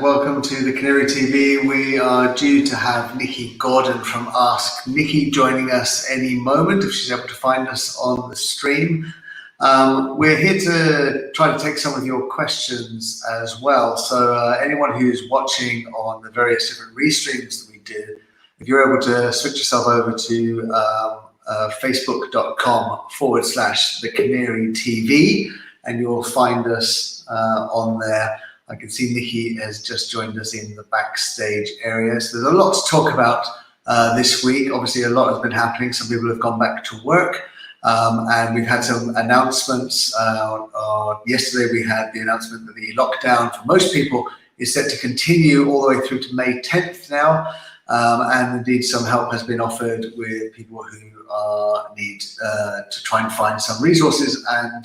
welcome to the Canary TV. We are due to have Nicky Gordon from Ask Nicky joining us any moment if she's able to find us on the stream. We're here to try to take some of your questions as well. So anyone who's watching on the various different restreams that we do, if you're able to switch yourself over to facebook.com/the Canary TV, and you'll find us on there. I can see Nicky has just joined us in the backstage area. So there's a lot to talk about this week. Obviously, a lot has been happening. Some people have gone back to work, and we've had some announcements. Yesterday, we had the announcement that the lockdown for most people is set to continue all the way through to May 10th now. And indeed, some help has been offered with people who need to try and find some resources and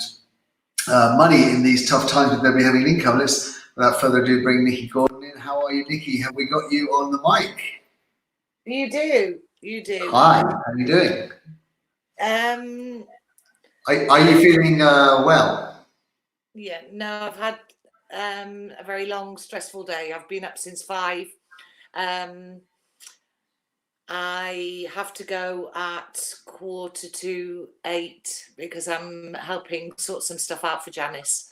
money in these tough times with them having an income. Let's, without further ado, bring Nicky Gordon in. How are you, Nicky? Have we got you on the mic? You do. Hi, how are you doing? Are you feeling well? Yeah, no, I've had a very long, stressful day. I've been up since 5. I have to go at 7:45 because I'm helping sort some stuff out for Janice.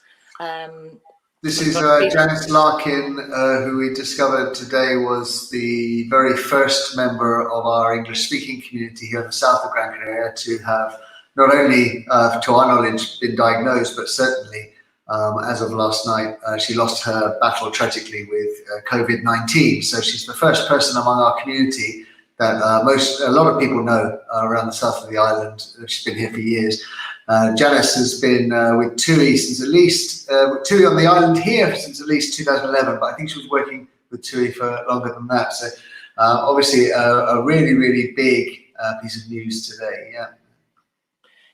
This is Janice Larkin, who we discovered today was the very first member of our English-speaking community here in the south of Gran Canaria to have not only, to our knowledge, been diagnosed, but certainly, as of last night, she lost her battle tragically with COVID-19. So she's the first person among our community that a lot of people know around the south of the island. She's been here for years. Janice has been with TUI since at least, TUI on the island here since at least 2011, but I think she was working with TUI for longer than that. So obviously a really, really big piece of news today, yeah.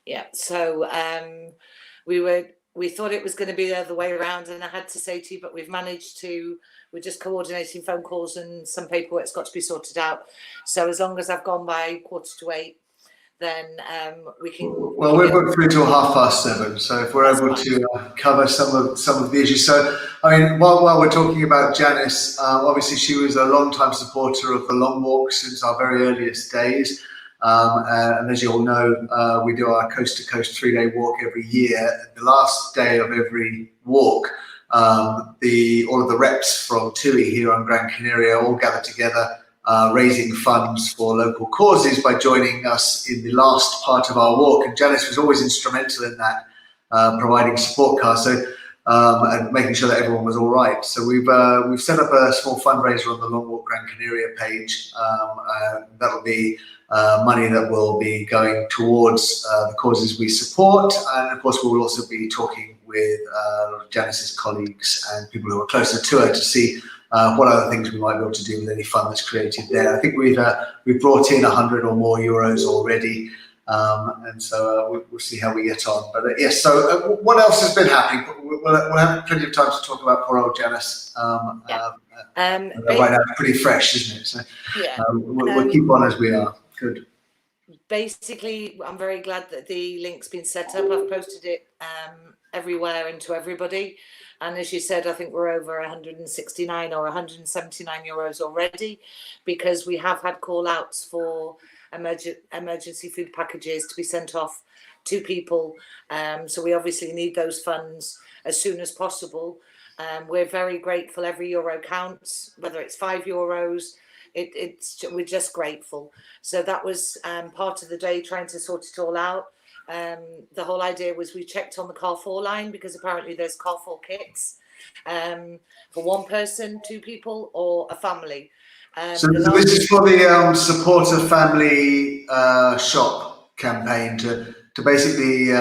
Yeah, so we thought it was going to be the other way around, and I had to say to you, but we've managed to, we're just coordinating phone calls and some paperwork's got to be sorted out. So as long as I've gone by 7:15, then we can. Well, we're booked through till 7:30, so if we're able to cover some of the issues. So, I mean, while we're talking about Janice, obviously she was a long-time supporter of the long walk since our very earliest days. And as you all know, we do our coast-to-coast 3-day walk every year. The last day of every walk, all of the reps from TUI here on Gran Canaria all gather together, raising funds for local causes by joining us in the last part of our walk. And Janice was always instrumental in that, providing support cars, and making sure that everyone was all right. So we've set up a small fundraiser on the Long Walk Gran Canaria page. That'll be money that will be going towards the causes we support, and of course we will also be talking with Janice's colleagues and people who are closer to her to see what other things we might be able to do with any fund that's created there. I think we've brought in 100 or more euros already, and so we'll see how we get on. But yes, so what else has been happening? We'll have plenty of time to talk about poor old Janice. Right now, it's pretty fresh, isn't it? So yeah. We'll keep on as we are. Good. Basically, I'm very glad that the link's been set up. I've posted it everywhere and to everybody. And as you said, I think we're over 169 or 179 euros already, because we have had call outs for emergency food packages to be sent off to people. So we obviously need those funds as soon as possible. We're very grateful. Every euro counts, whether it's 5 euros. We're just grateful. So that was part of the day, trying to sort it all out. The whole idea was we checked on the Carrefour line, because apparently there's Carrefour kits for one person, 2 people, or a family. So this is for the Support a Family shop campaign to basically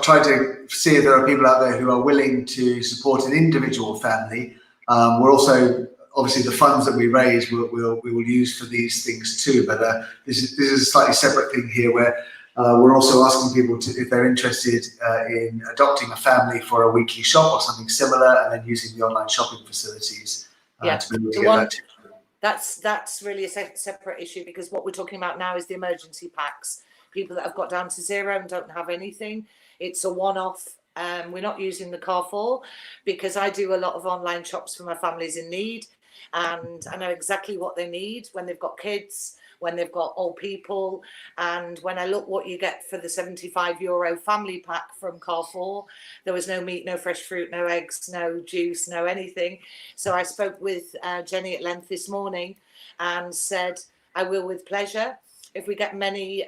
try to see if there are people out there who are willing to support an individual family. We're also, obviously, the funds that we raise we will use for these things too, but this is a slightly separate thing here, where we're also asking people if they're interested in adopting a family for a weekly shop or something similar, and then using the online shopping facilities to be able to get that too. That's really a separate issue, because what we're talking about now is the emergency packs. People that have got down to 0 and don't have anything. It's a one-off We're not using the Carrefour because I do a lot of online shops for my families in need, and I know exactly what they need when they've got kids, when they've got old people. And when I look what you get for the €75 family pack from Carrefour, there was no meat, no fresh fruit, no eggs, no juice, no anything. So I spoke with Jenny at length this morning and said, I will with pleasure. If we get many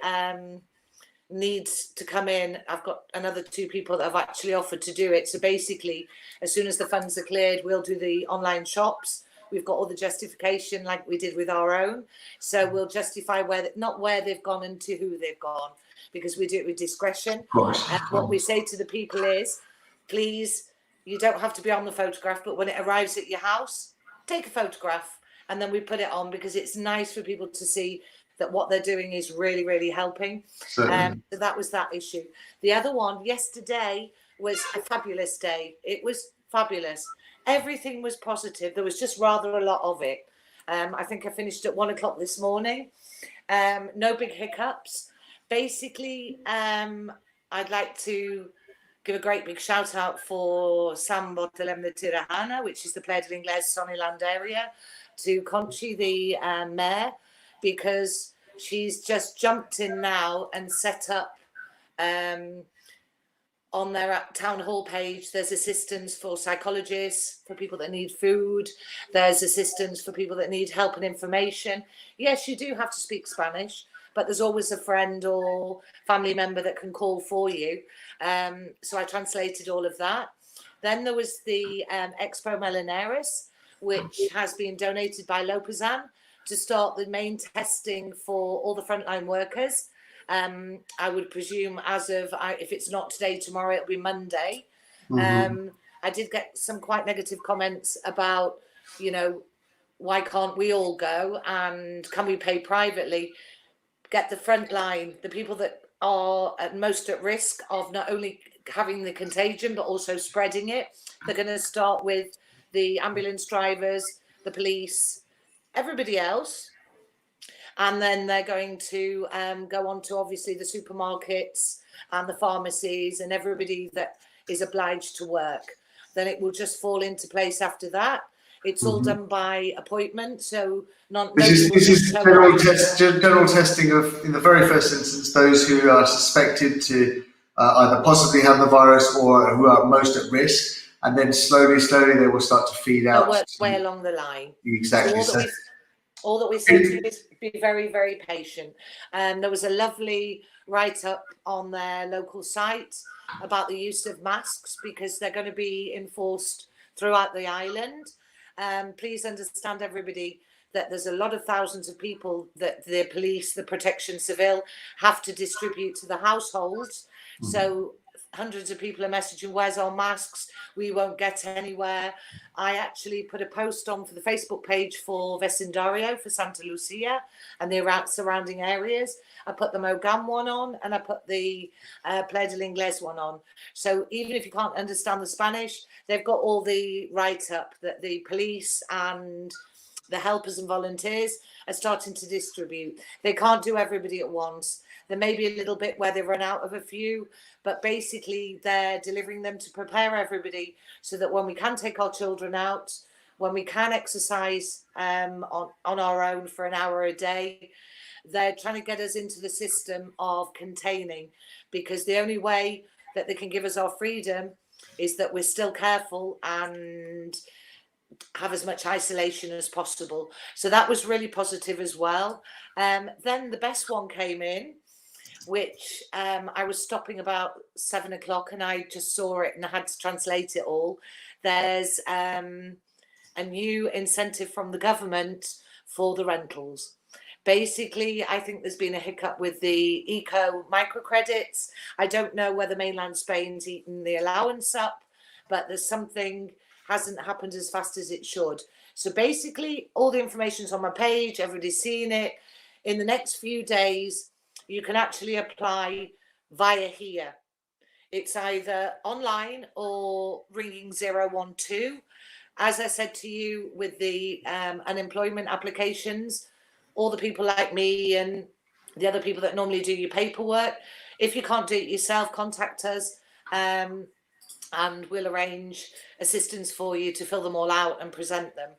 needs to come in, I've got another 2 people that have actually offered to do it. So basically, as soon as the funds are cleared, we'll do the online shops. We've got all the justification like we did with our own. So we'll justify not where they've gone and to who they've gone, because we do it with discretion. And what we say to the people is, please, you don't have to be on the photograph, but when it arrives at your house, take a photograph, and then we put it on, because it's nice for people to see that what they're doing is really, really helping. So that was that issue. The other one yesterday was a fabulous day. It was fabulous. Everything was positive. There was just rather a lot of it. I think I finished at 1 o'clock this morning. No big hiccups. Basically, I'd like to give a great big shout out for San Bartolomé de Tirajana, which is the Playa del Inglés Sonyland area, to Conchi, the mayor, because she's just jumped in now and set up on their town hall page. There's assistance for psychologists, for people that need food. There's assistance for people that need help and information. Yes, you do have to speak Spanish, but there's always a friend or family member that can call for you. So I translated all of that. Then there was the Expo Melaneris, which has been donated by Lopezan to start the main testing for all the frontline workers. I would presume if it's not today, tomorrow, it'll be Monday. I did get some quite negative comments about, why can't we all go, and can we pay privately? Get the front line, the people that are most at risk of not only having the contagion, but also spreading it. They're going to start with the ambulance drivers, the police, everybody else. And then they're going to go on to obviously the supermarkets and the pharmacies and everybody that is obliged to work. Then it will just fall into place after that. It's all done by appointment, so this is general testing of, in the very first instance, those who are suspected to either possibly have the virus or who are most at risk, and then slowly they will start to feed out. They'll work way along the line. Exactly. So all that we say to you is be very, very patient. There was a lovely write-up on their local site about the use of masks, because they're going to be enforced throughout the island. Please understand, everybody, that there's a lot of thousands of people that the police, the protection civil, have to distribute to the households. So hundreds of people are messaging, where's our masks? We won't get anywhere. I actually put a post on for the Facebook page for Vecindario, for Santa Lucia and the surrounding areas. I put the Mogam one on, and I put the Playa del Inglés one on. So even if you can't understand the Spanish, they've got all the write-up that the police and the helpers and volunteers are starting to distribute. They can't do everybody at once. There may be a little bit where they run out of a few, but basically they're delivering them to prepare everybody so that when we can take our children out, when we can exercise on our own for an hour a day, they're trying to get us into the system of containing, because the only way that they can give us our freedom is that we're still careful and have as much isolation as possible. So that was really positive as well. Then the best one came in, which I was stopping about 7 o'clock and I just saw it and I had to translate it all. There's a new incentive from the government for the rentals. Basically, I think there's been a hiccup with the eco microcredits. I don't know whether mainland Spain's eaten the allowance up, but there's something hasn't happened as fast as it should. So basically, all the information's on my page. Everybody's seen it. In the next few days, you can actually apply via here. It's either online or ringing 012. As I said to you with the unemployment applications, all the people like me and the other people that normally do your paperwork, if you can't do it yourself, contact us. and we'll arrange assistance for you to fill them all out and present them.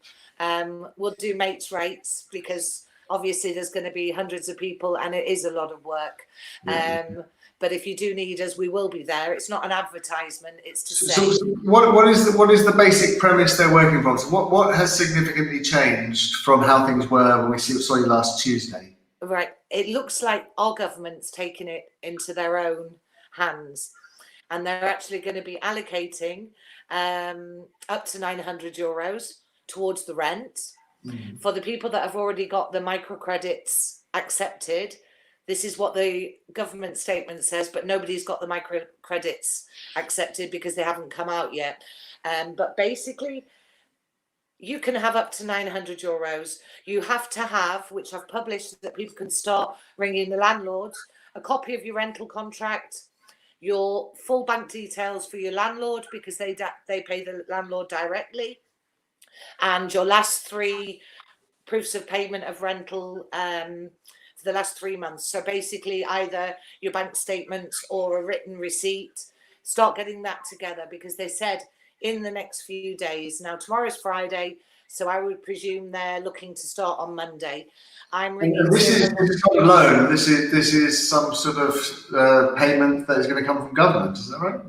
We'll do mates rates because obviously there's going to be hundreds of people and it is a lot of work. But if you do need us, we will be there. It's not an advertisement, it's to say. So what is the basic premise they're working from? So what has significantly changed from how things were when we saw you last Tuesday? Right. It looks like our government's taking it into their own hands, and they're actually going to be allocating up to €900 towards the rent. For the people that have already got the microcredits accepted. This is what the government statement says, but nobody's got the microcredits accepted because they haven't come out yet. But basically, you can have up to €900. You have to have, which I've published, that people can start ringing the landlords, a copy of your rental contract, your full bank details for your landlord because they pay the landlord directly, and your last 3 proofs of payment of rental for the last 3 months. So basically either your bank statements or a written receipt. Start getting that together because they said in the next few days. Now tomorrow's Friday, so I would presume they're looking to start on Monday. I'm ringing. This is not a loan. This is some sort of payment that is going to come from government. Is that right?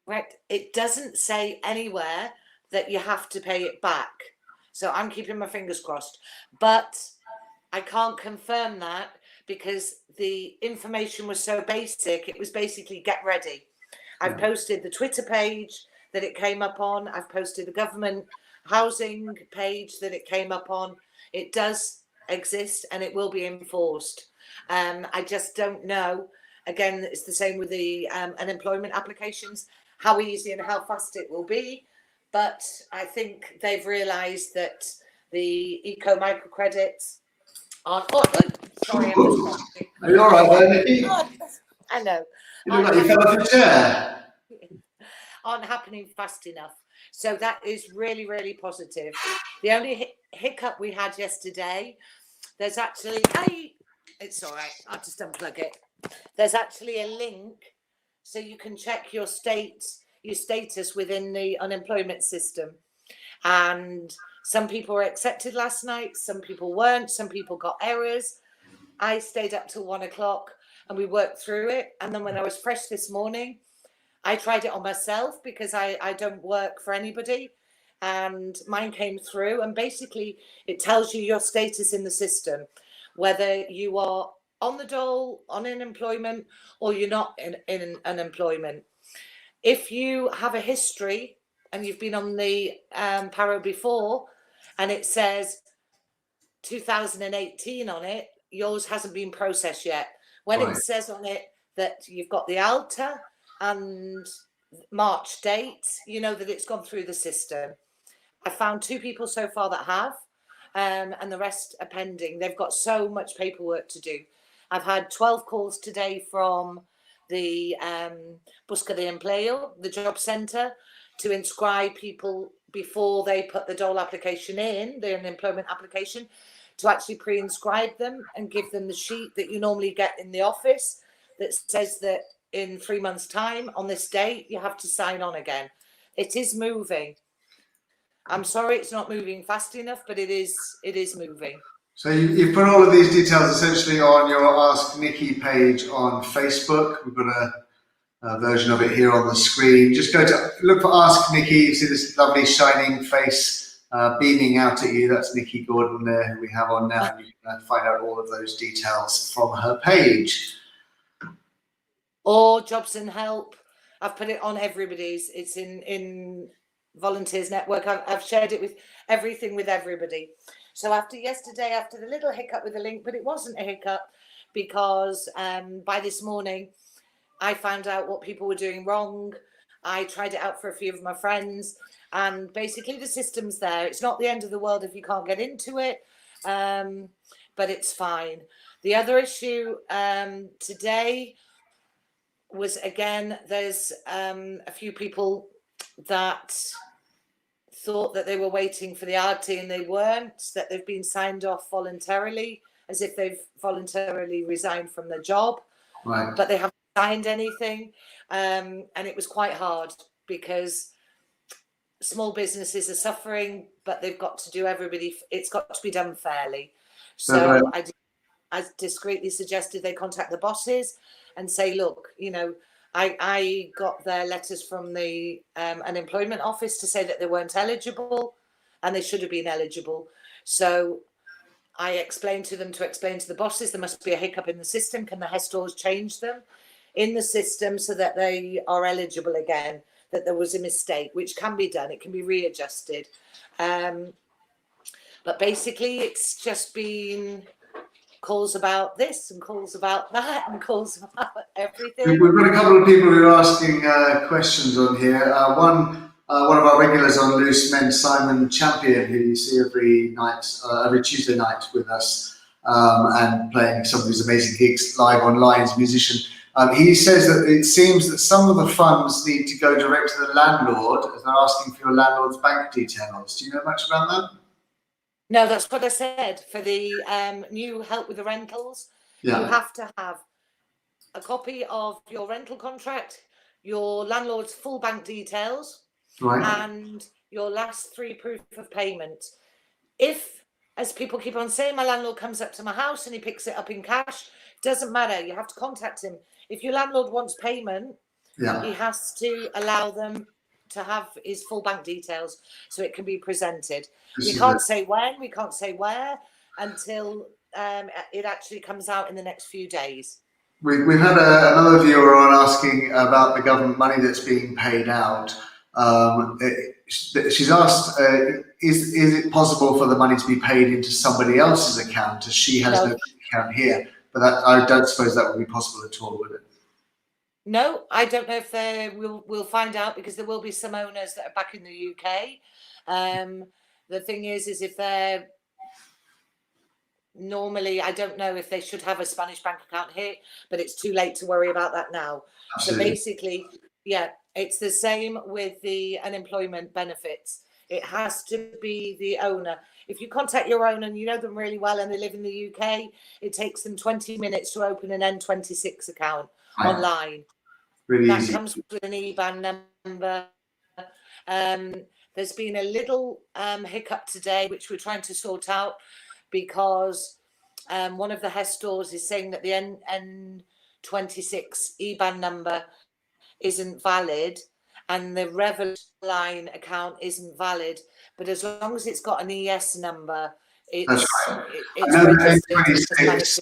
Right. It doesn't say anywhere that you have to pay it back. So I'm keeping my fingers crossed. But I can't confirm that because the information was so basic. It was basically get ready. I've posted the Twitter page that it came up on. I've posted the government housing page that it came up on. It does exist and it will be enforced. I just don't know. Again, it's the same with the unemployment applications, how easy and how fast it will be. But I think they've realised that the eco microcredits aren't. Oh, sorry, are you all right there, Nicky? I know. You look like you fell off your chair. Aren't happening fast enough. So that is really, really positive. The only hiccup we had yesterday, there's actually it's all right. I'll just unplug it. There's actually a link so you can check your status within the unemployment system. And some people were accepted last night, some people weren't, some people got errors. I stayed up till 1 o'clock and we worked through it. And then when I was fresh this morning, I tried it on myself because I don't work for anybody, and mine came through, and basically it tells you your status in the system, whether you are on the dole, on unemployment, or you're not in unemployment. If you have a history and you've been on the paro before and it says 2018 on it, yours hasn't been processed yet. When it says on it that you've got the alta and March date, you know that it's gone through the system. I found 2 people so far that have, and the rest are pending. They've got so much paperwork to do. I've had 12 calls today from the Busca de Empleo, the job centre, to inscribe people before they put the dole application in, the unemployment application, to actually pre-inscribe them and give them the sheet that you normally get in the office that says that in 3 months' time, on this date, you have to sign on again. It is moving. I'm sorry it's not moving fast enough, but it is moving. So you've put all of these details essentially on your Ask Nicky page on Facebook. We've got a version of it here on the screen. Just go to look for Ask Nicky. You see this lovely shining face beaming out at you. That's Nicky Gordon there, who we have on now. You can find out all of those details from her page. Or Jobs and Help. I've put it on everybody's. It's in Volunteers Network. I've shared it with everything with everybody. So after yesterday, after the little hiccup with the link, but it wasn't a hiccup because by this morning, I found out what people were doing wrong. I tried it out for a few of my friends, and basically the system's there. It's not the end of the world if you can't get into it, but it's fine. The other issue today was, again, there's a few people that thought that they were waiting for the RT and they weren't, that they've been signed off voluntarily, as if they've voluntarily resigned from their job, but they haven't signed anything. And it was quite hard because small businesses are suffering, but they've got to do it's got to be done fairly. So I discreetly suggested they contact the bosses and say, look, you know, I got their letters from the unemployment office to say that they weren't eligible, and they should have been eligible. So I explained to them to explain to the bosses there must be a hiccup in the system. Can the head stores change them in the system so that they are eligible again? That there was a mistake, which can be done. It can be readjusted. But basically, it's just been calls about this and calls about that and calls about everything. We've got a couple of people who are asking questions on here. One of our regulars on Loose Men, Simon Champion, who you see every Tuesday night with us, and playing some of his amazing gigs live online as a musician. He says that it seems that some of the funds need to go direct to the landlord, as they're asking for your landlord's bank details. Do you know much about that? No, that's what I said. For the new help with the rentals, you have to have a copy of your rental contract, your landlord's full bank details, and your last 3 proof of payment. If, as people keep on saying, my landlord comes up to my house and he picks it up in cash, doesn't matter. You have to contact him. If your landlord wants payment, he has to allow them to have his full bank details so it can be presented. We can't say when, we can't say where until it actually comes out in the next few days. We've had another viewer on asking about the government money that's being paid out. She's asked, is it possible for the money to be paid into somebody else's account, as she has no account here? But I don't suppose that would be possible at all, would it? No, I don't know if we'll find out, because there will be some owners that are back in the UK. The thing is if they're normally, I don't know if they should have a Spanish bank account here, but it's too late to worry about that now. Absolutely. So basically, it's the same with the unemployment benefits. It has to be the owner. If you contact your owner and you know them really well and they live in the UK, it takes them 20 minutes to open an N26 account online. Really that easy. Comes with an IBAN number. There's been a little hiccup today, which we're trying to sort out, because one of the HES stores is saying that the N26 IBAN number isn't valid and the Revolut line account isn't valid. But as long as it's got an ES number, it's N26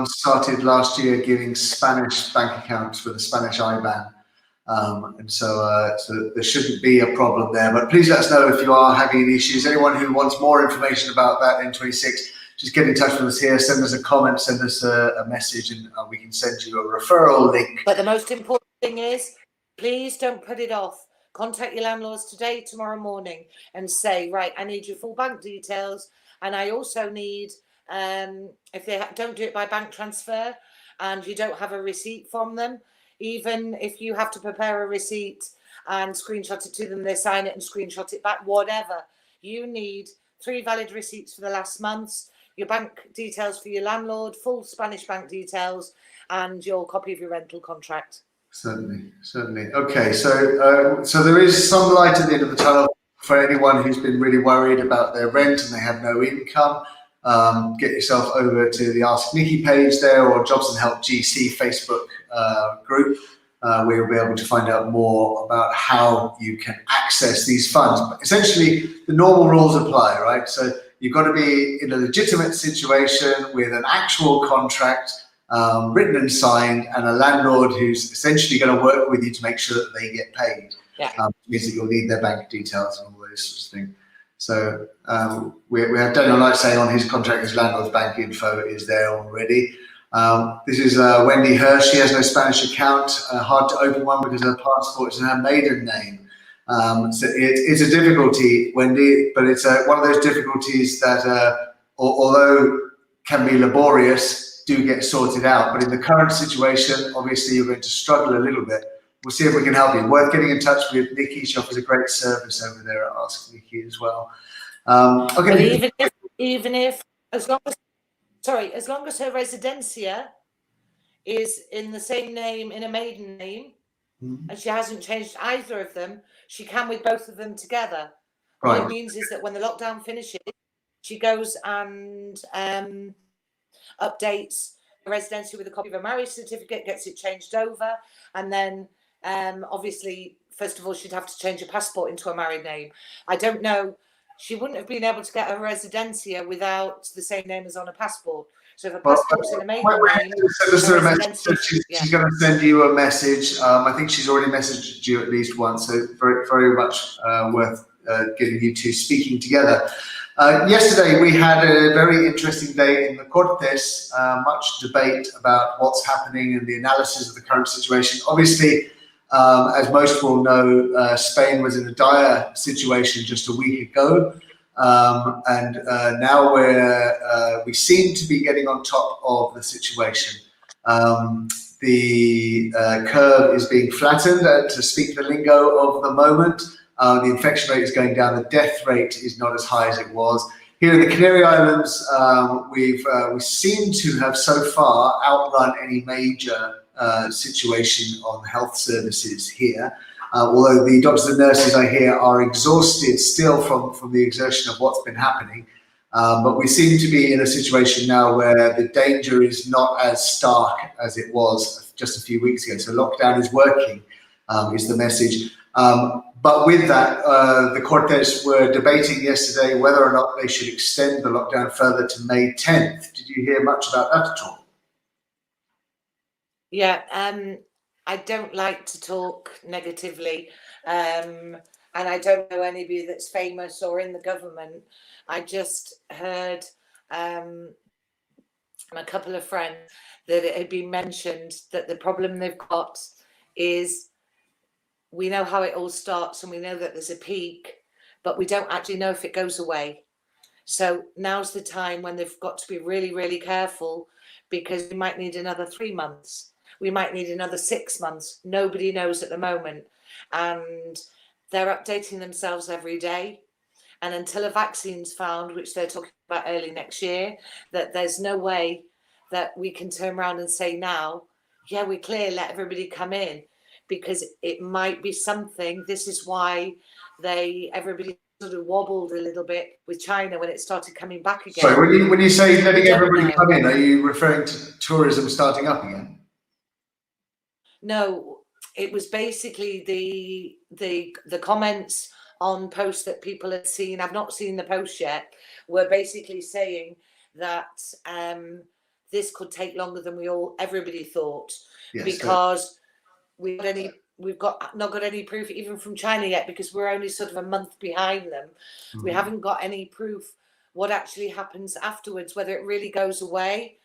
started last year giving Spanish bank accounts for the Spanish IBAN. And so there shouldn't be a problem there. But please let us know if you are having any issues. Anyone who wants more information about that N26, just get in touch with us here. Send us a comment, send us a message, and we can send you a referral link. But the most important thing is, please don't put it off. Contact your landlords today, tomorrow morning, and say, right, I need your full bank details, and I also need, if they don't do it by bank transfer and you don't have a receipt from them, even if you have to prepare a receipt and screenshot it to them, they sign it and screenshot it back, whatever. You need 3 valid receipts for the last months, your bank details for your landlord, full Spanish bank details, and your copy of your rental contract. Certainly. Okay, so there is some light at the end of the tunnel for anyone who's been really worried about their rent and they have no income. Get yourself over to the Ask Nicky page there, or Jobs and Help GC Facebook group, where you'll be able to find out more about how you can access these funds. But essentially, the normal rules apply, right? So you've got to be in a legitimate situation with an actual contract, written and signed, and a landlord who's essentially going to work with you to make sure that they get paid. Which means that you'll need their bank details and all those sorts of things. So we have Daniel Knight saying on his contract his landlord's bank info is there already. This is Wendy Hirsch. She has no Spanish account, hard to open one because her passport is in her maiden name. So it's a difficulty, Wendy, but it's one of those difficulties that, although can be laborious, do get sorted out. But in the current situation, obviously you're going to struggle a little bit. We'll see if we can help you. Worth getting in touch with Nicky. She offers a great service over there at Ask Nicky as well. Okay. But even if as long as her residencia is in the same name, in a maiden name, and she hasn't changed either of them, she can with both of them together. Right. All it means is that when the lockdown finishes, she goes and updates the residency with a copy of a marriage certificate, gets it changed over, and then obviously, first of all, she'd have to change her passport into a married name. I don't know, she wouldn't have been able to get a residencia without the same name as on a passport. So if a passport's in a maiden name, she's going to send you a message. I think she's already messaged you at least once, so very, very much worth getting you two speaking together. Yesterday we had a very interesting day in the Cortes, much debate about what's happening and the analysis of the current situation. Obviously, as most will know, Spain was in a dire situation just a week ago. And now we seem to be getting on top of the situation. The curve is being flattened, to speak the lingo of the moment. The infection rate is going down. The death rate is not as high as it was. Here in the Canary Islands, we seem to have so far outrun any major situation on health services here. Although the doctors and nurses I hear are exhausted still from the exertion of what's been happening. But we seem to be in a situation now where the danger is not as stark as it was just a few weeks ago. So lockdown is working, is the message. But with that, the Cortes were debating yesterday whether or not they should extend the lockdown further to May 10th. Did you hear much about that at all? Yeah, I don't like to talk negatively, and I don't know anybody that's famous or in the government. I just heard from a couple of friends that it had been mentioned that the problem they've got is we know how it all starts and we know that there's a peak, but we don't actually know if it goes away. So now's the time when they've got to be really, really careful, because we might need another 3 months. We might need another 6 months. Nobody knows at the moment. And they're updating themselves every day. And until a vaccine's found, which they're talking about early next year, that there's no way that we can turn around and say now, yeah, we're clear, let everybody come in, because it might be something. This is why everybody sort of wobbled a little bit with China when it started coming back again. Sorry, when you say letting everybody come in, are you referring to tourism starting up again? No, it was basically the comments on posts that people had seen. I've not seen the post yet. Were basically saying that this could take longer than everybody thought, yes, because we've not got any proof even from China yet, because we're only sort of a month behind them. Mm-hmm. We haven't got any proof what actually happens afterwards, whether it really goes away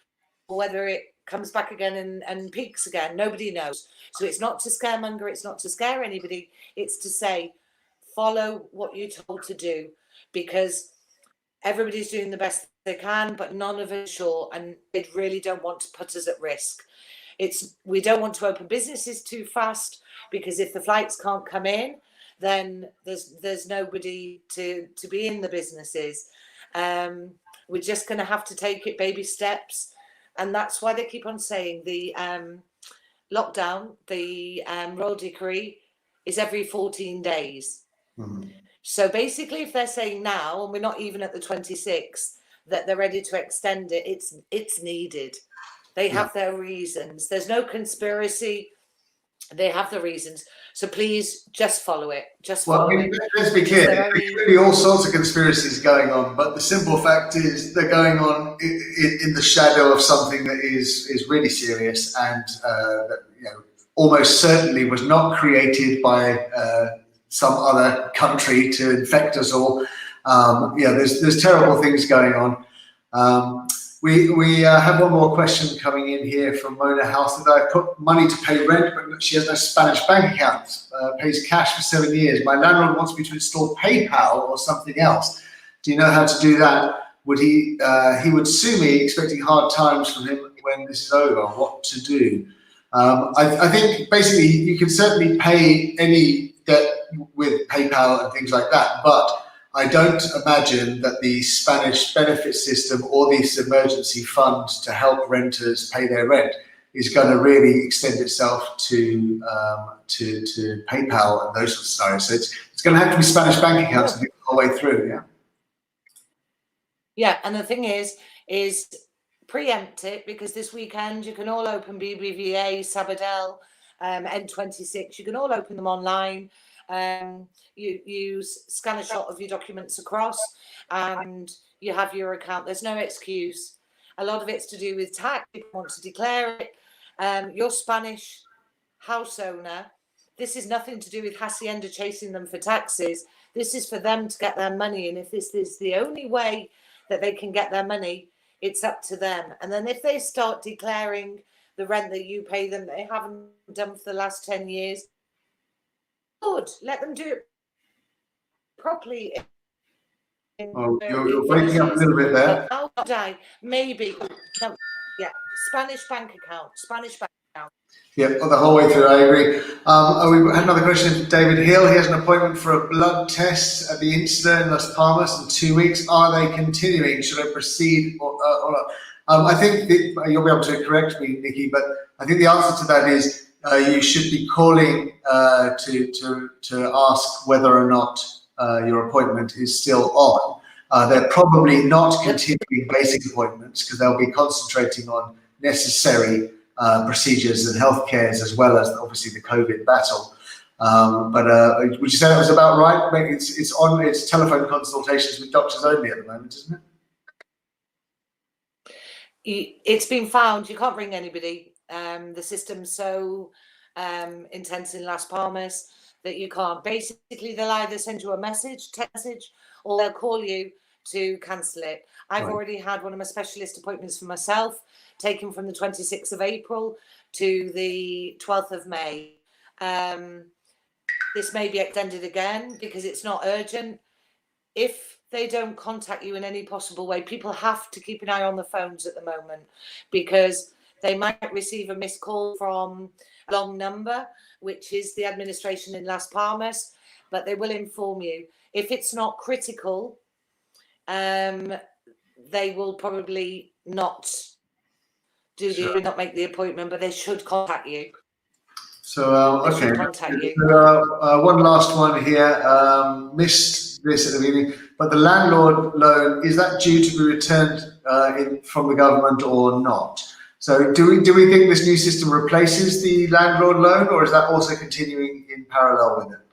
or whether it comes back again and peaks again. Nobody knows. So it's not to scaremonger, it's not to scare anybody, it's to say follow what you're told to do, because everybody's doing the best they can, but none of us are sure, and they really don't want to put us at risk. We don't want to open businesses too fast, because if the flights can't come in, then there's nobody to be in the businesses. We're just going to have to take it baby steps. And that's why they keep on saying the lockdown, the royal decree is every 14 days. Mm-hmm. So basically, if they're saying now, and we're not even at the 26th, that they're ready to extend it, it's needed. They have their reasons. There's no conspiracy. They have the reasons. So please just follow it. Just follow it. Let's be clear. There could be all sorts of conspiracies going on, but the simple fact is they're going on in the shadow of something that is really serious, and that, almost certainly was not created by some other country to infect us all. There's terrible things going on. We have one more question coming in here from Mona House. That I put money to pay rent, but she has no Spanish bank account. Pays cash for 7 years. My landlord wants me to install PayPal or something else. Do you know how to do that? Would he would sue me, expecting hard times from him when this is over. What to do? I think basically you can certainly pay any debt with PayPal and things like that, but I don't imagine that the Spanish benefit system or this emergency fund to help renters pay their rent is going to really extend itself to PayPal and those sorts of scenarios. So it's going to have to be Spanish bank accounts the whole way through. Yeah. Yeah, and the thing is preempt it, because this weekend you can all open BBVA, Sabadell, N26. You can all open them online. You scan a shot of your documents across, and you have your account. There's no excuse. A lot of it's to do with tax. People want to declare it. Your Spanish house owner. This is nothing to do with Hacienda chasing them for taxes. This is for them to get their money, and if this is the only way that they can get their money, it's up to them. And then if they start declaring the rent that you pay them, they haven't done for the last 10 years, good, let them do it properly. Oh, you're breaking up a little bit there. How would I? Maybe. No, yeah, Spanish bank account. Yeah, the whole way through, I agree. We had another question from David Hill. He has an appointment for a blood test at the Insta in Las Palmas in 2 weeks. Are they continuing? Should I proceed or not? I think you'll be able to correct me, Nicky, but I think the answer to that is you should be calling to ask whether or not your appointment is still on. They're probably not continuing basic appointments because they'll be concentrating on necessary procedures and healthcare, as well as obviously the COVID battle. But would you say that was about right? Maybe it's telephone consultations with doctors only at the moment, isn't it? It's been found you can't ring anybody. The system's so intense in Las Palmas that you can't. Basically, they'll either send you a message, text message, or they'll call you to cancel it. I've already had one of my specialist appointments for myself taken from the 26th of April to the 12th of May. This may be extended again because it's not urgent. If they don't contact you in any possible way, people have to keep an eye on the phones at the moment, because they might receive a missed call from a long number, which is the administration in Las Palmas, but they will inform you. If it's not critical, they will probably not not make the appointment, but they should contact you. So, okay. One last one here. Missed this at the beginning, but the landlord loan, is that due to be returned from the government or not? So do we think this new system replaces the landlord loan, or is that also continuing in parallel with it?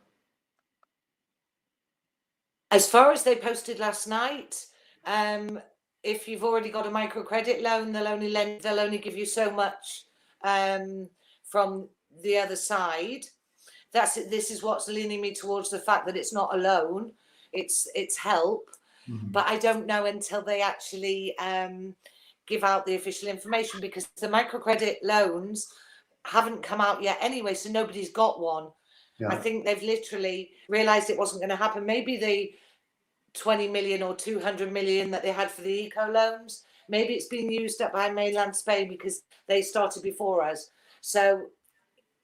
As far as they posted last night, if you've already got a microcredit loan, they'll only give you so much from the other side. This is what's leaning me towards the fact that it's not a loan, it's help. Mm-hmm. But I don't know until they actually give out the official information, because the microcredit loans haven't come out yet anyway, so nobody's got one. Yeah. I think they've literally realized it wasn't going to happen. Maybe the 20 million or 200 million that they had for the eco loans, maybe it's being used up by mainland Spain because they started before us. So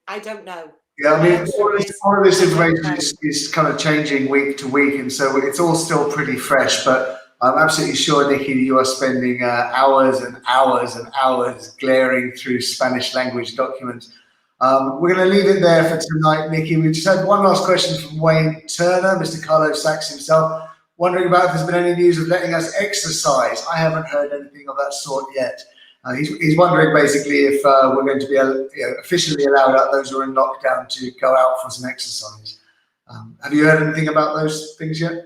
I don't know. Yeah, I mean, all of this information is kind of changing week to week, and so it's all still pretty fresh. But I'm absolutely sure, Nicky, you are spending hours and hours and hours glaring through Spanish language documents. We're going to leave it there for tonight, Nicky. We just had one last question from Wayne Turner, Mr. Carlos Sachs himself, wondering about if there's been any news of letting us exercise. I haven't heard anything of that sort yet. He's wondering basically if we're going to be officially allowed out those who are in lockdown to go out for some exercise. Have you heard anything about those things yet?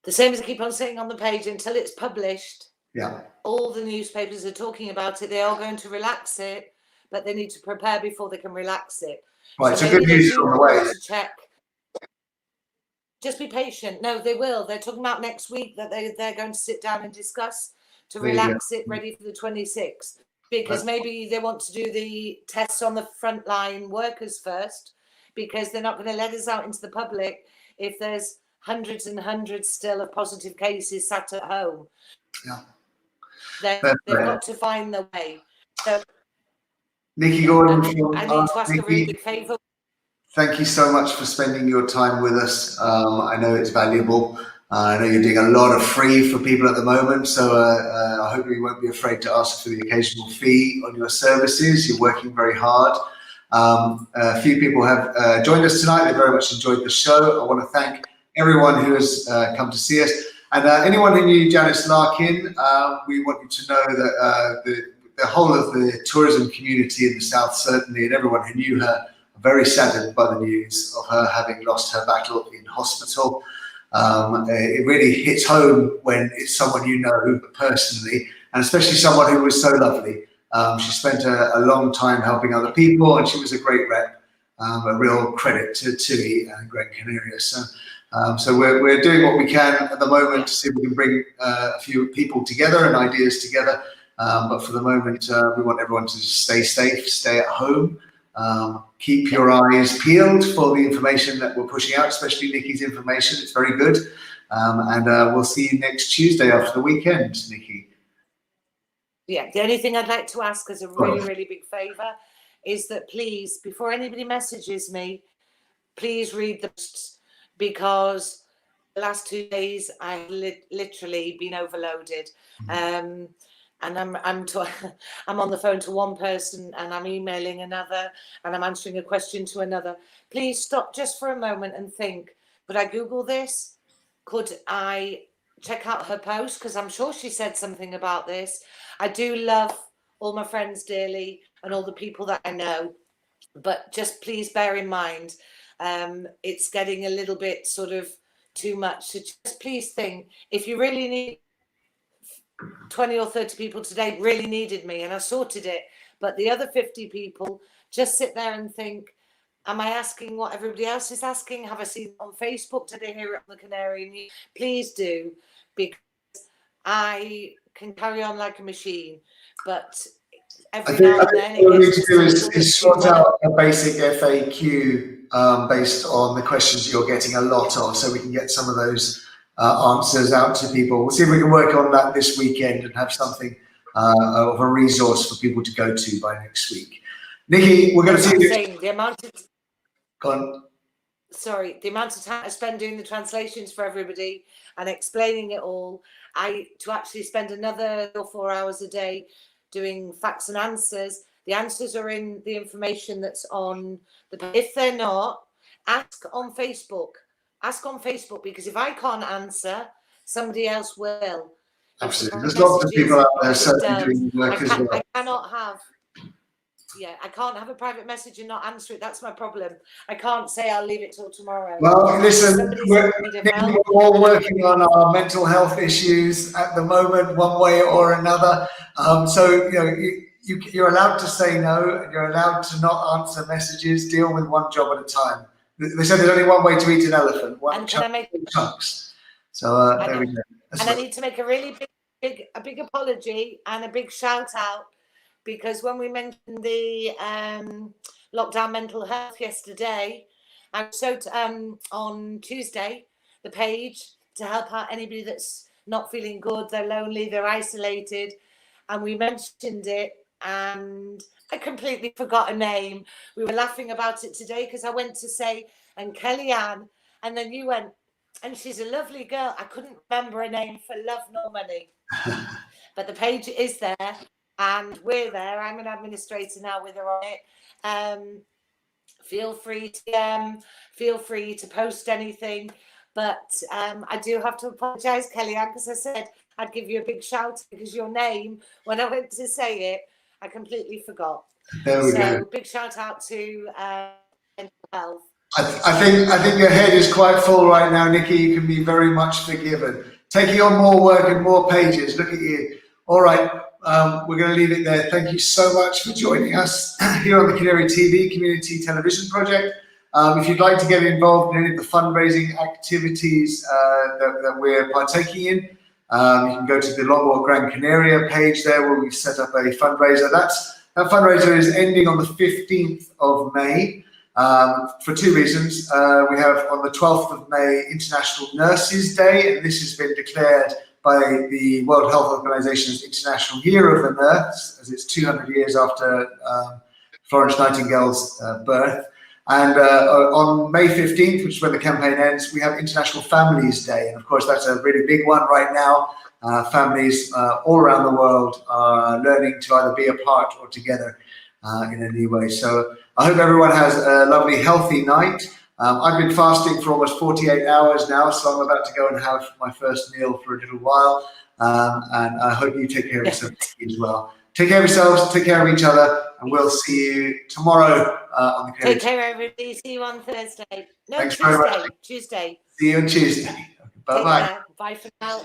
The same as I keep on saying on the page, until it's published, yeah, all the newspapers are talking about it. They are going to relax it, but they need to prepare before they can relax it. Right, so good news on the way. To check. Just be patient. No, they will. They're talking about next week that they're going to sit down and discuss to relax it, ready for the 26th. Because maybe they want to do the tests on the frontline workers first, because they're not going to let us out into the public if there's hundreds and hundreds still of positive cases sat at home. Yeah. They've got to find the way. So, Nicky Gordon, I need to ask a really big favour. Thank you so much for spending your time with us. I know it's valuable. I know you're doing a lot of free for people at the moment, so I hope you won't be afraid to ask for the occasional fee on your services. You're working very hard. A few people have joined us tonight. They very much enjoyed the show. I want to thank everyone who has come to see us. And anyone who knew Janice Larkin, we want you to know that the whole of the tourism community in the South, certainly, and everyone who knew her, are very saddened by the news of her having lost her battle in hospital. It really hits home when it's someone you know personally, and especially someone who was so lovely. She spent a long time helping other people, and she was a great rep, a real credit to Tilly and Gran Canaria. So we're doing what we can at the moment to see if we can bring a few people together and ideas together. But for the moment, we want everyone to stay safe, stay at home, keep your eyes peeled for the information that we're pushing out, especially Nicky's information. It's very good. And we'll see you next Tuesday after the weekend, Nicky. Yeah, the only thing I'd like to ask as a really, really big favour is that please, before anybody messages me, please read the posts, because the last 2 days I've literally been overloaded. And I'm on the phone to one person, and I'm emailing another, and I'm answering a question to another. Please stop just for a moment and think, could I Google this? Could I check out her post? Because I'm sure she said something about this. I do love all my friends dearly and all the people that I know, but just please bear in mind, it's getting a little bit sort of too much. So just please think, if you really need 20 or 30 people today really needed me and I sorted it, but the other 50 people, just sit there and think, am I asking what everybody else is asking? Have I seen it on Facebook? Did I hear it on the Canary News? Please do, because I can carry on like a machine, but every now and then what we need to do is sort out a basic FAQ based on the questions you're getting a lot of, so we can get some of those answers out to people. We'll see if we can work on that this weekend and have something of a resource for people to go to by next week. Nicky, we're going to see you. The amount of Go on. Sorry, the amount of time I spend doing the translations for everybody and explaining it all, to actually spend another 3 or 4 hours a day doing facts and answers. The answers are in the information that's on the. If they're not, ask on Facebook. Ask on Facebook, because if I can't answer, somebody else will. Absolutely, there's lots of people out there certainly doing work as well. I cannot have. Yeah, I can't have a private message and not answer it. That's my problem. I can't say I'll leave it till tomorrow. Well, listen, we're all working on our mental health issues at the moment, one way or another. So, you're allowed to say no, and you're allowed to not answer messages. Deal with one job at a time. They said there's only one way to eat an elephant. One chunks. So there we go. And I need to make a really big apology and a big shout out, because when we mentioned the lockdown mental health yesterday, I showed on Tuesday the page to help out anybody that's not feeling good, they're lonely, they're isolated, and we mentioned it, and I completely forgot a name. We were laughing about it today because I went to say, and Kellyanne, and then you went, and she's a lovely girl. I couldn't remember her name for love nor money. But the page is there, and we're there. I'm an administrator now with her on it. Feel free to post anything. But I do have to apologise, Kellyanne, because I said I'd give you a big shout, because your name, when I went to say it, I completely forgot. There we go. Big shout out to mental health. I think your head is quite full right now, Nicky. You can be very much forgiven. Taking on more work and more pages. Look at you. All right, we're going to leave it there. Thank you so much for joining us here on the Canary TV Community Television Project. If you'd like to get involved in any of the fundraising activities that we're partaking in, you can go to the Longboard Gran Canaria page there, where we've set up a fundraiser. That fundraiser is ending on the 15th of May. For two reasons. We have on the 12th of May International Nurses Day, and this has been declared by the World Health Organization's International Year of the Nurse, as it's 200 years after Florence Nightingale's birth. And on May 15th, which is when the campaign ends, we have International Families Day. And of course, that's a really big one right now. Families all around the world are learning to either be apart or together in a new way. So I hope everyone has a lovely, healthy night. I've been fasting for almost 48 hours now, so I'm about to go and have my first meal for a little while. And I hope you take care of yourself as well. Take care of yourselves, take care of each other, and we'll see you tomorrow on the Creative. Take care, everybody. See you on Thursday. No, Thanks very much. Tuesday. See you on Tuesday. Bye-bye. Bye for now.